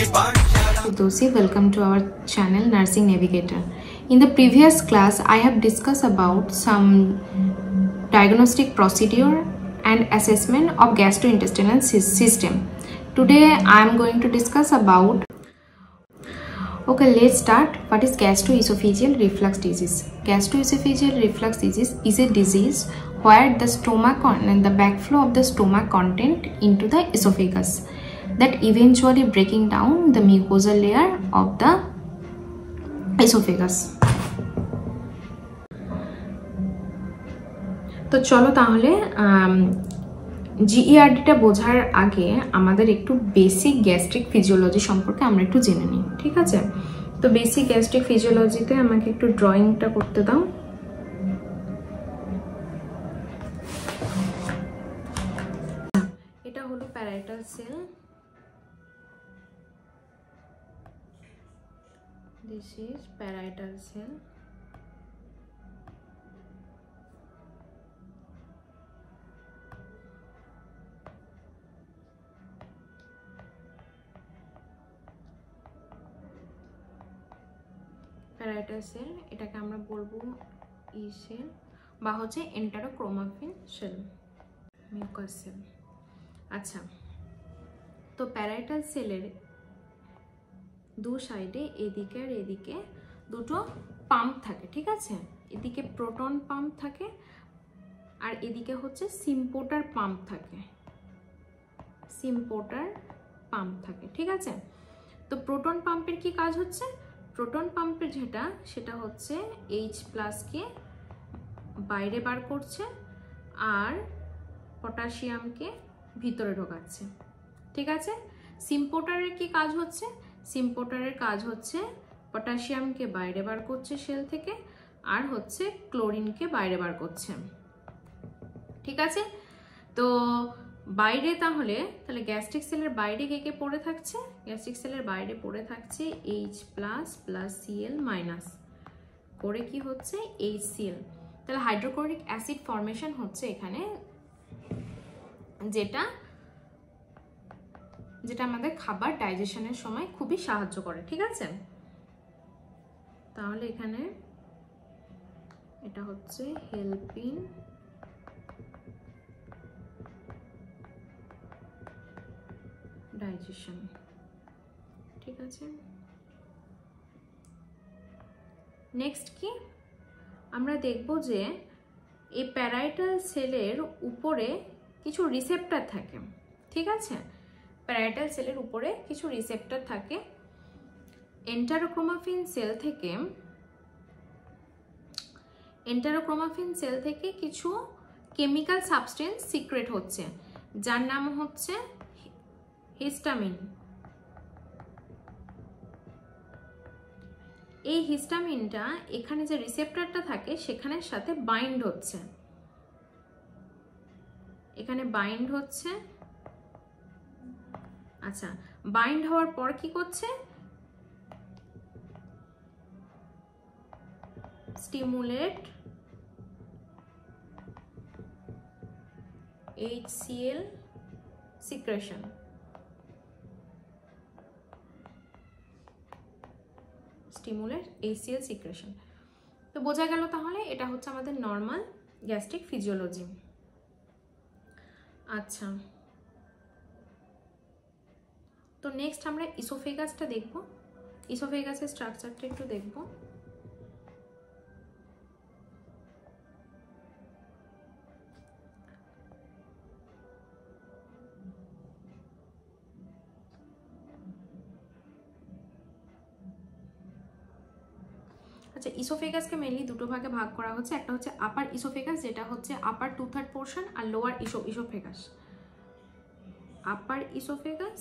Dosi, welcome to our channel Nursing Navigator. In the previous class, I have discussed about some diagnostic procedure and assessment of gastrointestinal system. Today, I am going to discuss about. Okay, let's start. What is gastroesophageal reflux disease? Gastroesophageal reflux disease is a disease where the stomach and the backflow of the stomach content into the esophagus, that eventually breaking down the mucosal layer of the esophagus. তো চলো তাহলে জিইআরডিটা বোঝার আগে আমাদের একটু basic gastric physiology সম্পর্কে আমরা একটু জেনে নিই, ঠিক আছে? তো বেসিক গ্যাস্ট্রিক ফিজিওলজিতে আমাকে একটু ড্রয়িংটা করতে দাও। এটা হলো parietal sell, this is parietal cell. Parietal sell এটাকে আমরা বলবো ই সেল বা হচ্ছে এন্টারোক্রোমাফিন সেল, মিউকাস সেল। আচ্ছা, তো প্যারাইটাল সেলের দু সাইডে এদিকে আর এদিকে দুটো পাম্প থাকে, ঠিক আছে? এদিকে প্রোটন পাম্প থাকে আর এদিকে হচ্ছে সিম্পোর্টার পাম্প থাকে, সিম্পোর্টার পাম্প থাকে, ঠিক আছে? তো প্রোটন পাম্পের কি কাজ হচ্ছে? প্রোটন পাম্পের সেটা হচ্ছে H+ কে বাইরে বার করছে আর পটাশিয়ামকে ভিতরে ঢোকাচ্ছে, ঠিক আছে? সিম্পোর্টারের কি কাজ হচ্ছে? সিম্পোর্টারের কাজ হচ্ছে পটাশিয়ামকে বাইরে বার করছে সেল থেকে আর হচ্ছে ক্লোরিনকে বাইরে বার করছে, ঠিক আছে? তো বাইরে তাহলে গ্যাস্ট্রিক সেলের বাইরে কে পড়ে থাকছে? গ্যাস্ট্রিক সেলের বাইরে পড়ে থাকছে H+ Cl- করে কি হচ্ছে HCl। তাহলে হাইড্রোক্লোরিক অ্যাসিড ফর্মেশন হচ্ছে এখানে, যেটা আমাদের খাবার ডাইজেশনের সময় খুবই সাহায্য করে, ঠিক আছে? তাহলে এখানে এটা হচ্ছে হেল্পিং ডাইজেশন, ঠিক আছে? নেক্সট কি আমরা দেখব যে এই প্যারাইটাল সেলের উপরে কিছু রিসেপ্টর থাকে, ঠিক আছে? প্যারাইটাল সেলের উপরে কিছু রিসেপ্টর থাকে। এন্টারোক্রোমাফিন সেল থেকে কিছু কেমিক্যাল সাবস্টেন্স সিক্রেট হচ্ছে, যার নাম হচ্ছে হিস্টামিন। এই হিস্টামিনটা এখানে যে রিসেপ্টরটা থাকে সেখানের সাথে বাইন্ড হচ্ছে, এখানে বাইন্ড হচ্ছে। আচ্ছা, বাইন্ড হওয়ার পর কি করছে? Stimulate HCl secretion. Stimulate HCl secretion. তো বোঝা গেল তাহলে এটা হচ্ছে আমাদের নর্মাল গ্যাস্ট্রিক ফিজিওলজি। আচ্ছা, তো নেক্সট আমরা ইসোফেগাসটা দেখব। ইসোফেগাসের স্ট্রাকচারটা একটু দেখব। আচ্ছা, ইসোফেগাসকে মেইনলি দুটো ভাগে ভাগ করা হচ্ছে। একটা হচ্ছে আপার ইসোফেগাস, যেটা হচ্ছে আপার 2/3 পোর্শন, আর লোয়ার ইসোফেগাস। আপার ইসোফেগাস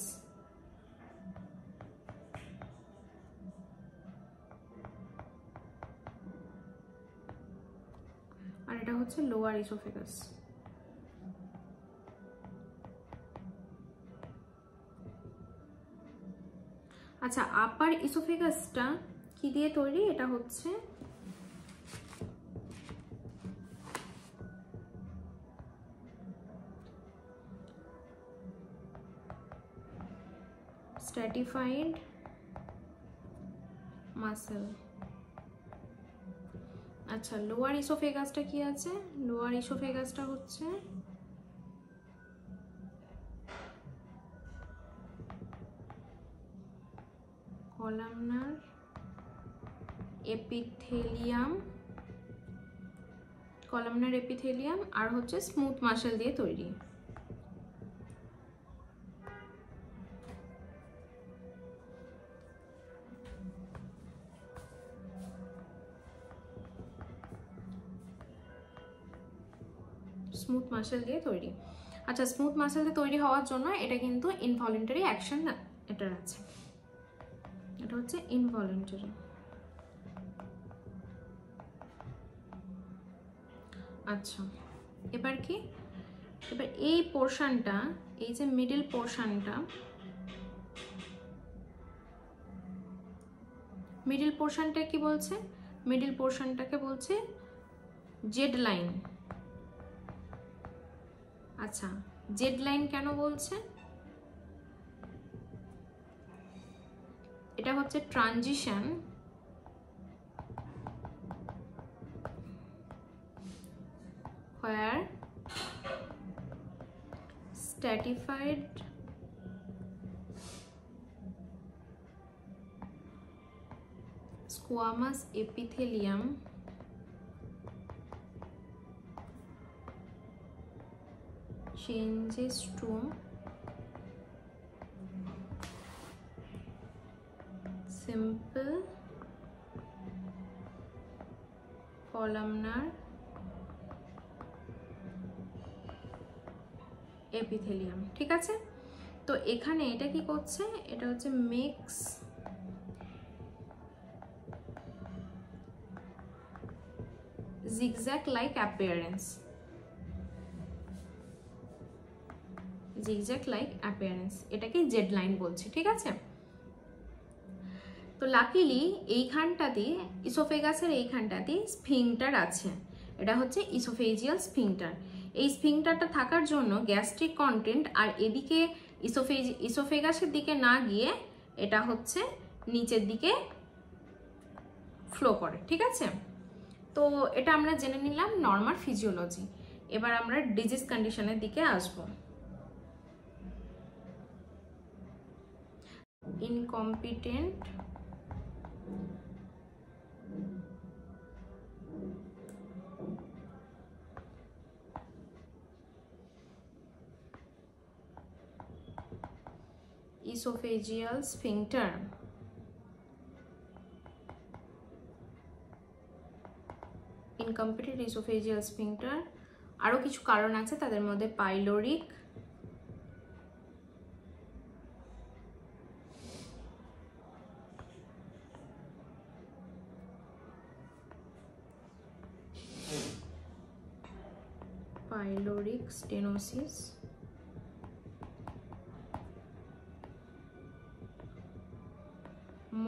আর এটা হচ্ছে লোয়ার ইসোফেগাস। আচ্ছা, আপার ইসোফেগাসটা কি দিয়ে তৈরি? এটা হচ্ছে স্ট্র্যাটিফাইড মাসেল। আচ্ছা, লোয়ার ইসোফেগাসটা কি আছে? লোয়ার ইসোফেগাসটা হচ্ছে কলামনার এপিথেলিয়াম, কলামনার এপিথেলিয়াম আর হচ্ছে স্মুথ মাসেল দিয়ে তৈরি। স্মুথ মাসেল দিয়ে তৈরি। আচ্ছা, স্মুথ মাসেল দিয়ে তৈরি হওয়ার জন্য এটা কিন্তু ইনভলিন্টারি অ্যাকশন এটার আছে, এটা হচ্ছে ইনভলিন্টারি। আচ্ছা, এবার কি, এবার এই পোর্শনটা, এই যে মিডল পোর্শনটা, মিডল পোর্শনটা কি বলছে? মিডল পোর্শনটাকে বলছে জেড লাইন। আচ্ছা, জেড লাইন কেন বলছে? এটা হচ্ছে transition where stratified squamous epithelium changes to simple columnar epithelium। ঠিক আছে, তো এখানে এটা কি করছে? এটা হচ্ছে mix zigzag like appearance, zigzag like appearance, এটাকে জেড লাইন বলছি। ঠিক আছে, তো লাকিলি এইখানটাতে ইসোফেগাসের এইখানটাতে স্ফিংটার আছে, এটা হচ্ছে ইসোফেজিয়াল স্ফিংটার। এই স্ফিংটারটা থাকার জন্য গ্যাস্ট্রিক কন্টেন্ট আর এদিকে ইসোফেগাসের দিকে না গিয়ে এটা হচ্ছে নিচের দিকে ফ্লো করে। ঠিক আছে, তো এটা আমরা জেনে নিলাম নরমাল ফিজিওলজি। এবার আমরা ডিজিজ কন্ডিশনের দিকে আসব। Incompetent esophageal sphincter, incompetent esophageal sphincter, আরো কিছু কারণ আছে, তাদের মধ্যে pyloric, pyloric stenosis,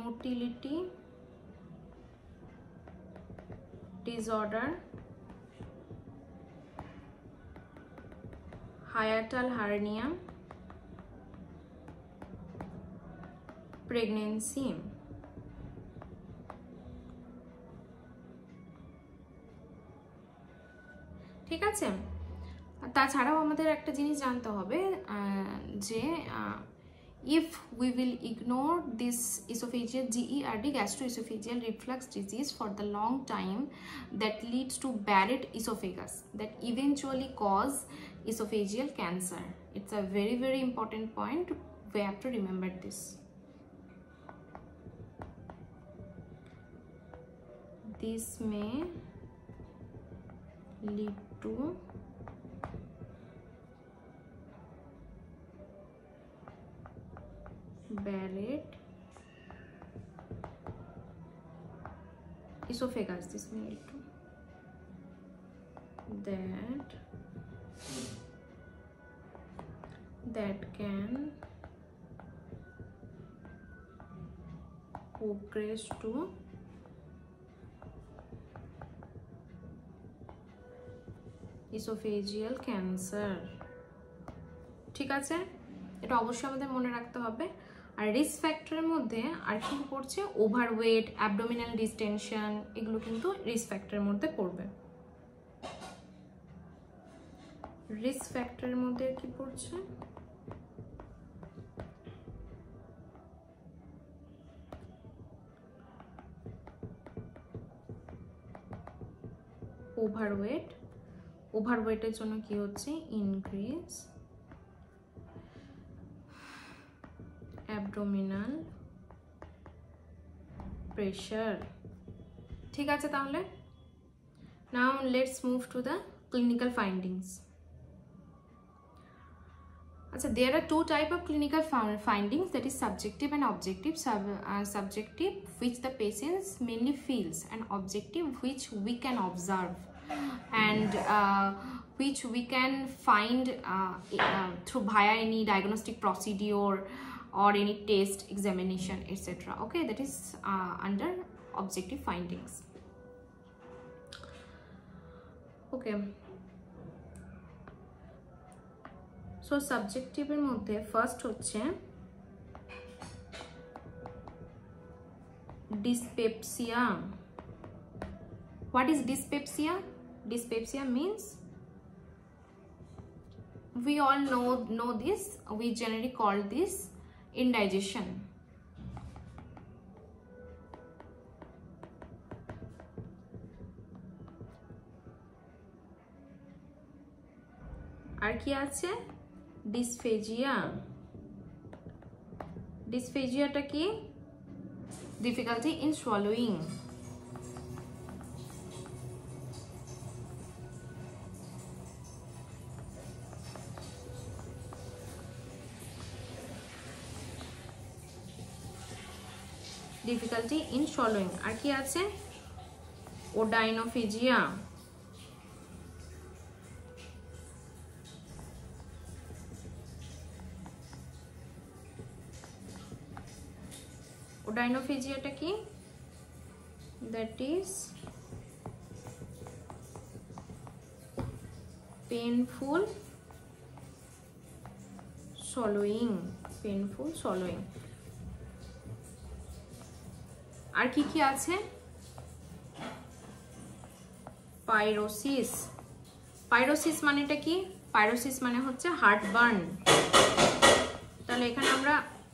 motility disorder, hiatal hernia, pregnancy। ঠিক আছে, তাছাড়াও আমাদের একটা জিনিস জানতে হবে যে if we will ignore this esophageal GERD, gastroesophageal reflux disease, for the long time, that leads to Barrett esophagus that eventually cause esophageal cancer. It's a very, very important point. We have to remember this. This may lead to Barrett esophagus. This may lead to that can progress to esophageal cancer। ঠিক আছে, এটা অবশ্যই আমাদের মনে রাখতে হবে। আর risk ফ্যাক্টরের মধ্যে আর কি পড়ছে, ওভারওয়েট, অ্যাবডোমিনাল ডিস্টেনশন, এগুলো কিন্তু রিস্ক ফ্যাক্টরের মধ্যে পড়বে। রিস্ক ফ্যাক্টরের মধ্যে কি পড়ছে, ওভারওয়েট, ওভারওয়েটের জন্য কি হচ্ছে, ইনক্রিজ অ্যাবডোমিনাল প্রেশার। ঠিক আছে, তাহলে now let's move to the clinical findings. আচ্ছা, there are two type of clinical findings, that is subjective and objective. Subjective, which the patient mainly feels, and objective, which we can observe and which we can find through via any diagnostic procedure or any test, examination, etc. Okay, that is under objective findings. Okay, so subjective এর মধ্যে first হচ্ছে dyspepsia. What is dyspepsia? Dyspepsia means, we all know this, we generally call this indigestion. আর কি আছে, dysphagia. Dysphagiaটা কি, difficulty in swallowing. difficulty in swallowing. আর কি আছে, odynophagia. odynophagiaটা কি, that is painful swallowing. painful swallowing. আর কি কি আছে, পাইরোসিস. পাইরোসিস মানেটা কি, পাইরোসিস মানে হচ্ছে হার্ট বার্ন। তাহলে এখানে আমরা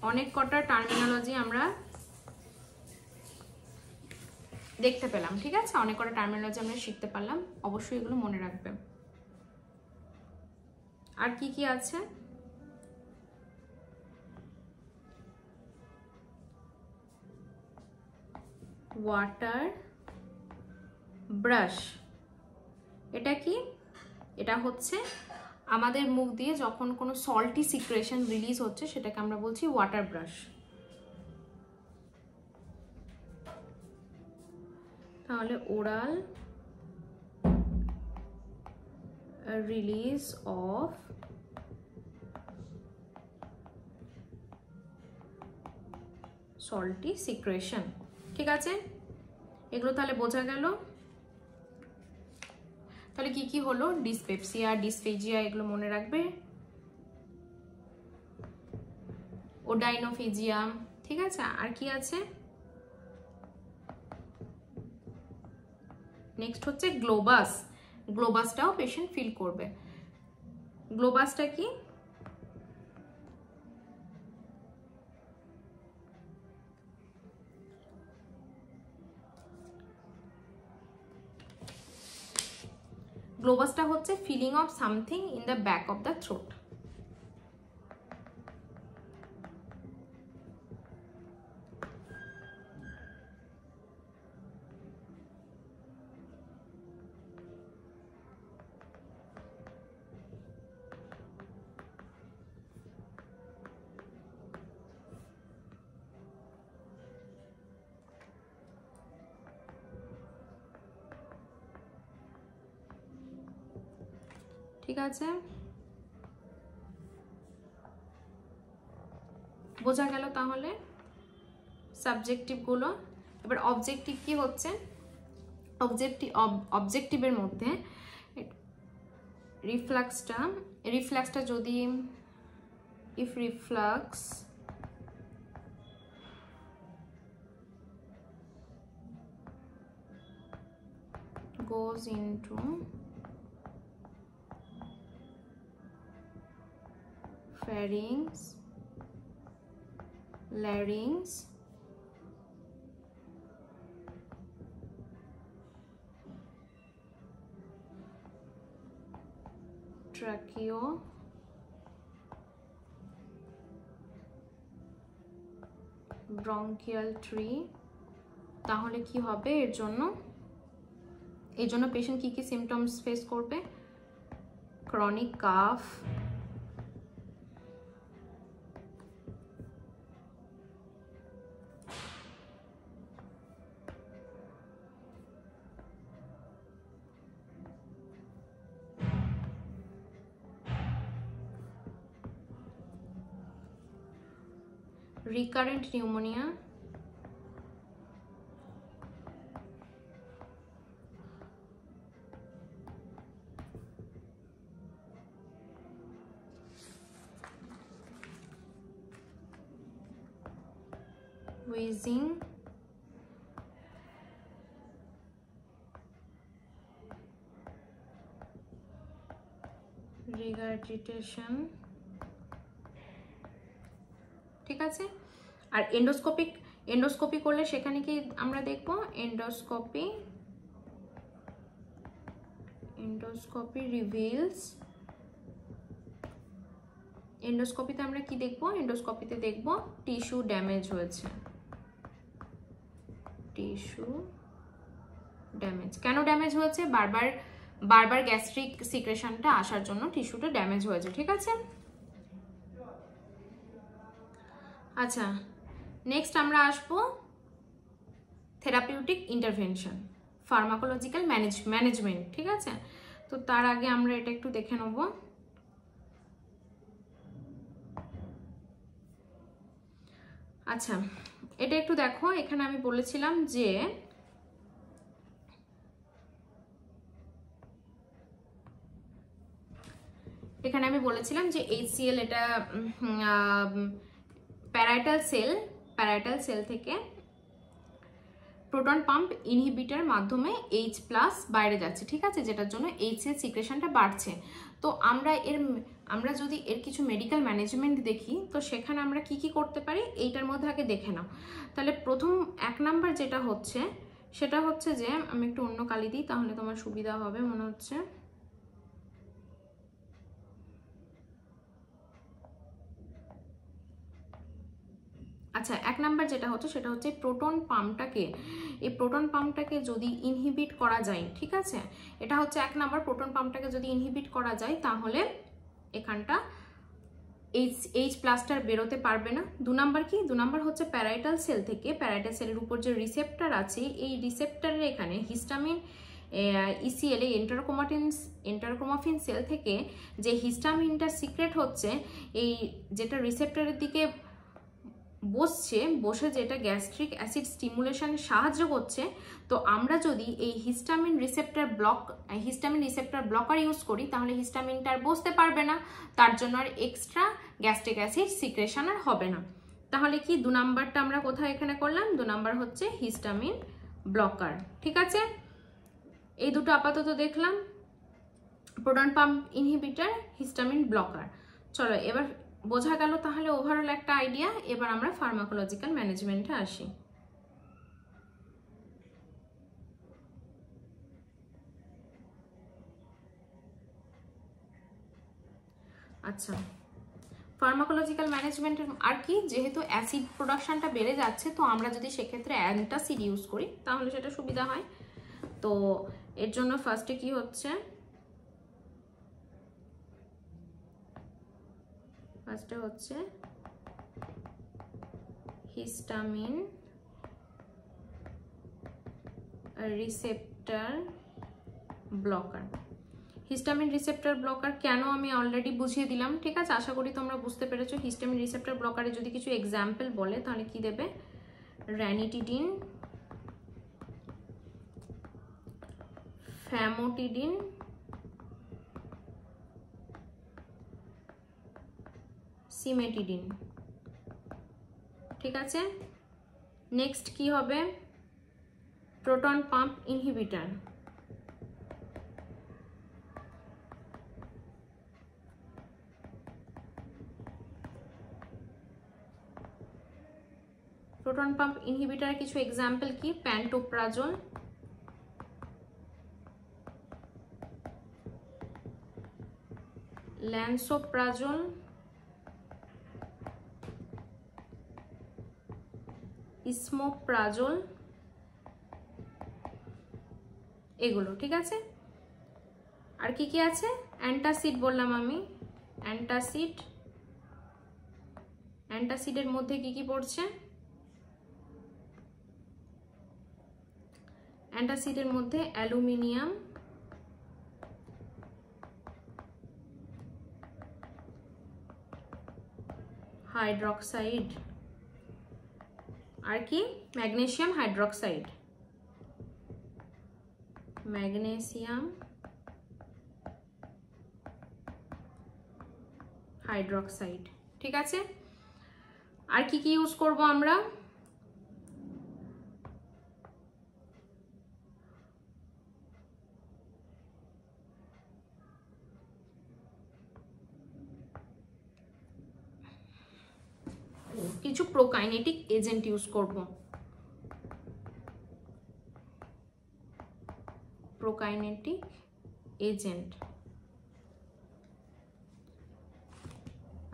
অনেক কটা টার্মিনোলজি আমরা দেখতে পেলাম। ঠিক আছে, অনেক কটা টার্মিনোলজি আমরা শিখতে পারলাম, অবশ্যই এগুলো মনে রাখবে। আর কি কি আছে, ওয়াটার ব্রাশ। এটা কি, এটা হচ্ছে আমাদের মুখ দিয়ে যখন কোনো সল্টি সিক্রেশন রিলিজ হচ্ছে সেটাকে আমরা বলছি ওয়াটার ব্রাশ। তাহলে oral release of salty secretion. ঠিক আছে, এগুলো তাহলে বোঝা গেল। তাহলে কি কি হলো, ডিসপেপসিয়া, ডিসফেজিয়া, এগুলো মনে রাখবে, ওডাইনোফেজিয়া। ঠিক আছে, আর কি আছে, নেক্সট হচ্ছে গ্লোবাস। গ্লোবাসটাও পেশেন্ট ফিল করবে। গ্লোবাসটা কি, গ্লোবাসটা হচ্ছে feeling of something in the back of the throat. ঠিক আছে, বোঝা গেল তাহলে সাবজেক্টিভ গুলো। এবার অবজেক্টিভ কি হচ্ছে, অবজেক্টিভের মধ্যে রিফ্লাক্সটা যদি if reflux goes into pharynx, larynx, tracheo, bronchial tree, তাহলে কি হবে এর জন্য পেশেন্ট কি কি সিমটমস ফেস করবে? Chronic calf, recurrent pneumonia, wheezing, regurgitation, ঠিক আছে। আর এন্ডোস্কোপি করলে সেখানে কি আমরা দেখব? এন্ডোস্কোপি রিভিলস, এন্ডোস্কোপিতে আমরা কি দেখব? এন্ডোস্কোপিতে দেখব টিস্যু ড্যামেজ হয়েছে। টিস্যু ড্যামেজ কেন ড্যামেজ হয়েছে? বারবার গ্যাস্ট্রিক সিক্রেশনটা আসার জন্য টিস্যুটা ড্যামেজ হয়েছে, ঠিক আছে। আচ্ছা, নেক্সট আমরা আসবো থেরাপিউটিক ইন্টারভেনশন, ফার্মাকোলজিক্যাল ম্যানেজমেন্ট, ঠিক আছে। তো তার আগে আমরা এটা একটু দেখে নেব। আচ্ছা, এটা একটু দেখো, এখানে আমি বলেছিলাম যে HCl এটা প্যারাইটাল সেল থেকে প্রোটন পাম্প ইনহিবিটর মাধ্যমে H+ বাইরে যাচ্ছে, ঠিক আছে, যেটার জন্য H এর সিক্রেশনটা বাড়ছে। তো আমরা যদি এর কিছু মেডিকেল ম্যানেজমেন্ট দেখি, তো সেখানে আমরা কি করতে পারি এইটার মধ্যে আগে দেখে নাও। তাহলে প্রথম 1 নাম্বার যেটা হচ্ছে সেটা হচ্ছে যে, আমি একটু অন্য কালি দিই তাহলে তোমার সুবিধা হবে মনে হচ্ছে। আচ্ছা, 1 নাম্বার যেটা হচ্ছে সেটা হচ্ছে প্রোটন পাম্পটাকে যদি ইনহিবিট করা যায়, ঠিক আছে, এটা হচ্ছে 1 নাম্বার। প্রোটন পাম্পটাকে যদি ইনহিবিট করা যায় তাহলে এখানটা H+টার বেরোতে পারবে না। 2 নাম্বার কি? 2 নাম্বার হচ্ছে প্যারাইটাল সেল থেকে, প্যারাইটাল সেলের উপর যে রিসেপ্টর আছে, এই রিসেপ্টরের এখানে হিস্টামিন ECL এন্টারক্রোমাফিন সেল থেকে যে হিস্টামিনটা সিক্রেট হচ্ছে, এই যেটা রিসেপ্টরের দিকে বসে যেটা গ্যাস্ট্রিক অ্যাসিড স্টিমুলেশনে সাহায্য করছে। তো আমরা যদি এই হিস্টামিন রিসেপ্টর ব্লকার ইউজ করি তাহলে হিস্টামিনটা আর বসতে পারবে না, তার জন্য আর এক্সট্রা গ্যাস্ট্রিক অ্যাসিড সিক্রেশন আর হবে না। তাহলে কি 2 নাম্বারটা আমরা কোথায় এখানে করলাম? 2 নাম্বার হচ্ছে হিস্টামিন ব্লকার, ঠিক আছে। এই দুটো আপাতত দেখলাম, proton pump inhibitor, histamine blocker. চলো এবার বোঝা গেল তাহলে ওভারঅল একটা আইডিয়া। এবার আমরা ফার্মাকোলজিক্যাল ম্যানেজমেন্টে আসি। আচ্ছা, ফার্মাকোলজিক্যাল ম্যানেজমেন্টের আর কি, যেহেতু অ্যাসিড প্রোডাকশনটা বেড়ে যাচ্ছে, তো আমরা যদি সেক্ষেত্রে অ্যান্টাসিড ইউজ করি তাহলে সেটা সুবিধা হয়। তো এর জন্য ফার্স্টে কি হচ্ছে, histamine receptor blocker. Histamine receptor blocker কেন আমি অলরেডি বুঝিয়ে দিলাম, ঠিক আছে, আশা করি তোমরা বুঝতে পেরেছো। হিস্টামিন রিসেপ্টর ব্লকারে যদি কিছু এক্সাম্পল বলে তাহলে কি দেবে? র্যানিটিডিন, ফ্যামোটিডিন, সিমেটিডিন, ঠিক আছে। নেক্সট কি হবে? Proton pump inhibitor, proton pump inhibitor কিছু এক্সাম্পল কি? প্যান্টোপ্রাজোল, ল্যান্সোপ্রাজোল, ইসমোপ্রাজোল, এগুলো। ঠিক আছে, আর কি কি আছে? অ্যান্টাসিড বললাম আমি, অ্যান্টাসিড, অ্যান্টাসিডের মধ্যে কি কি পড়ছে? অ্যান্টাসিডের মধ্যে অ্যালুমিনিয়াম, হাইড্রক্সাইড, আর কি? Magnesium hydroxide, magnesium hydroxide. ঠিক আছে, আর কি কি ইউজ করব আমরা? কিছু প্রোকাইনেটিক এজেন্ট ইউজ করব। প্রোকাইনেটিক এজেন্ট,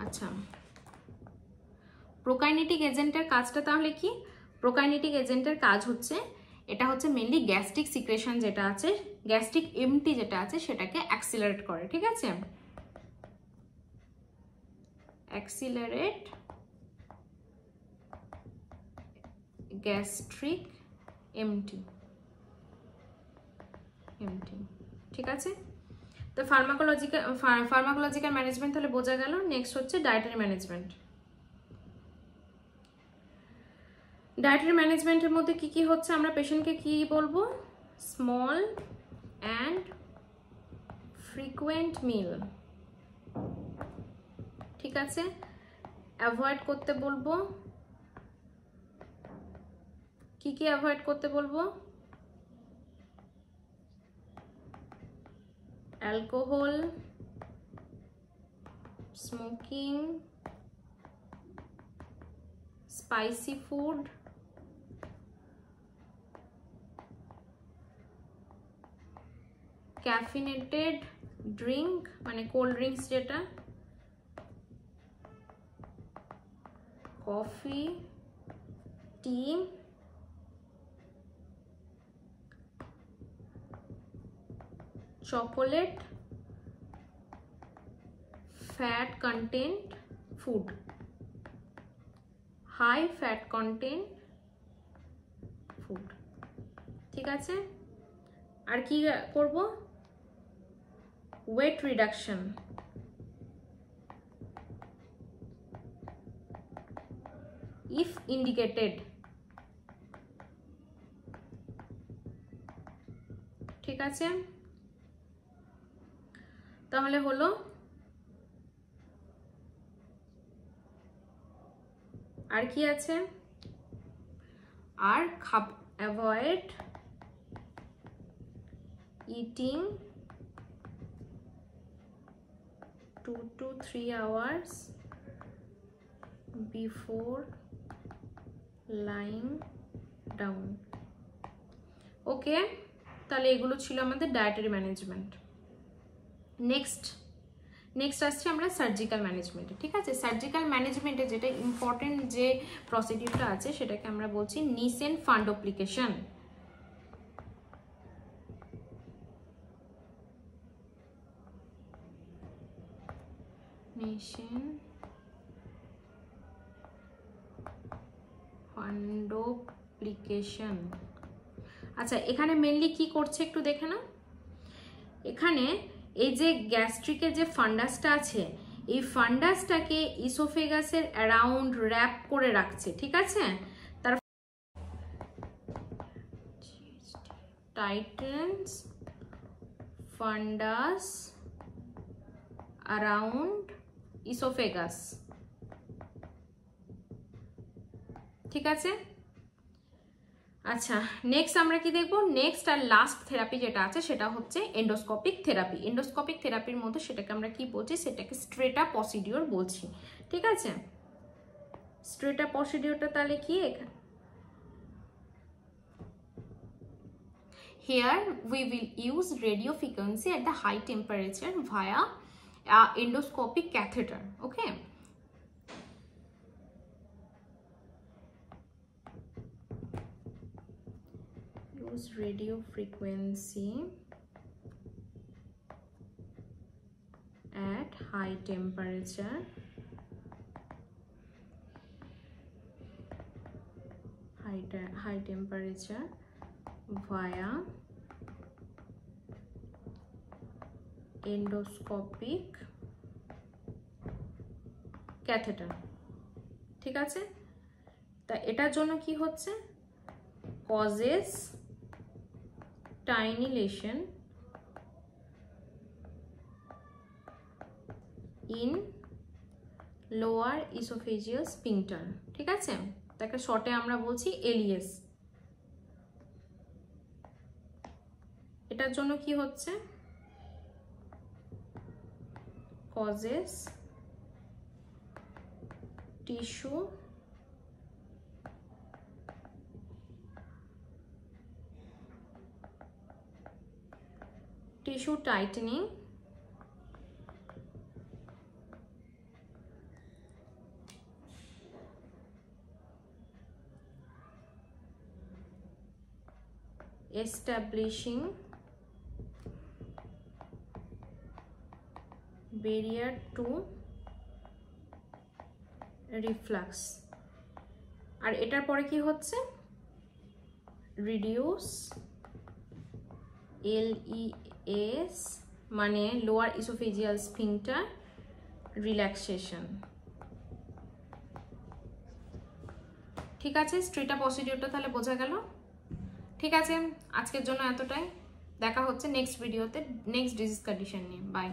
আচ্ছা প্রোকাইনেটিক এজেন্টের কাজটা তাহলে কি? প্রোকাইনেটিক এজেন্টের কাজ হচ্ছে, এটা হচ্ছে মেইনলি গ্যাস্ট্রিক সিক্রেশন যেটা আছে, গ্যাস্ট্রিক এমটি যেটা আছে সেটাকে অ্যাক্সিলারেট করে। ঠিক আছে, অ্যাক্সিলারেট গ্যাস্ট্রিক এমটি, ঠিক আছে। তো ফার্মাকোলজিক্যাল ম্যানেজমেন্ট তাহলে বোঝা গেল। নেক্সট হচ্ছে ডায়েটারি ম্যানেজমেন্ট। ডায়েটারি ম্যানেজমেন্টের মধ্যে কি কি হচ্ছে? আমরা পেশেন্টকে কি বলবো? স্মল অ্যান্ড ফ্রিকুয়েন্ট মিল, ঠিক আছে, অ্যাভয়েড করতে বলবো। কি কি অ্যাভয়েড করতে বলবো? Alcohol, smoking, spicy food, caffeinated drink মানে কোল্ড ড্রিঙ্কস যেটা, coffee, tea, chocolate, fat content food, high fat content food. ঠিক আছে, আর কি করব? Weight reduction, if indicated. ঠিক আছে, তাহলে হলো আর কি আছে? আর avoid eating 2 to 3 hours before lying down। Okay, তাহলে এগুলো ছিল আমাদের ডায়েটারি ম্যানেজমেন্ট। নেক্সট আসছে আমরা সার্জিক্যাল ম্যানেজমেন্টে। ঠিক আছে, সার্জিক্যাল ম্যানেজমেন্টে যেটা ইম্পর্টেন্ট যে প্রসিডিউরটা আছে সেটাকে আমরা বলছি নিসেন ফান্ডোপ্লিকেশন। নিসেন ফান্ডোপ্লিকেশন। আচ্ছা, এখানে মেনলি কি করছে একটু দেখে নাও। এখানে এই যে গ্যাস্ট্রিকের যে ফান্ডাসটা আছে, এই ফান্ডাসটাকে ইসোফেগাসের অ্যারাউন্ড র্যাপ করে রাখছে। ঠিক আছে, তার টাইটেন্স ফান্ডাস অ্যারাউন্ড ইসোফেগাস। ঠিক আছে, আচ্ছা নেক্সট আমরা কি দেখবো? নেক্সট আর লাস্ট থেরাপি যেটা আছে সেটা হচ্ছে এন্ডোস্কোপিক থেরাপি। এন্ডোস্কোপিক থেরাপির মধ্যে সেটাকে আমরা কি বলছি? সেটাকে স্ট্রেটা প্রসিডিওর বলছি। ঠিক আছে, স্ট্রেটা প্রসিডিওরটা তাহলে কি? here we will use radio frequency at the high temperature via endoscopic catheter. Okay, use radio frequency at high temperature via endoscopic catheter. ঠিক আছে, তা এটার জন্য কি হচ্ছে, causes tiny lesion in lower esophageal sphincter. ঠিক আছে, তাকে শর্টে আমরা বলছি এলিএস। এটার জন্য কি হচ্ছে, causes tissue tightening establishing barrier to reflux। আর এটার পরে কি হচ্ছে, reduce LES মানে lower esophageal sphincter relaxation। ঠিক আছে, স্ট্রেটা প্রসিডিউরটা তাহলে বোঝা গেল। ঠিক আছে, আজকের জন্য এতটাই, দেখা হচ্ছে নেক্সট ভিডিওতে নেক্সট ডিজিজ কন্ডিশন নিয়ে। বাই।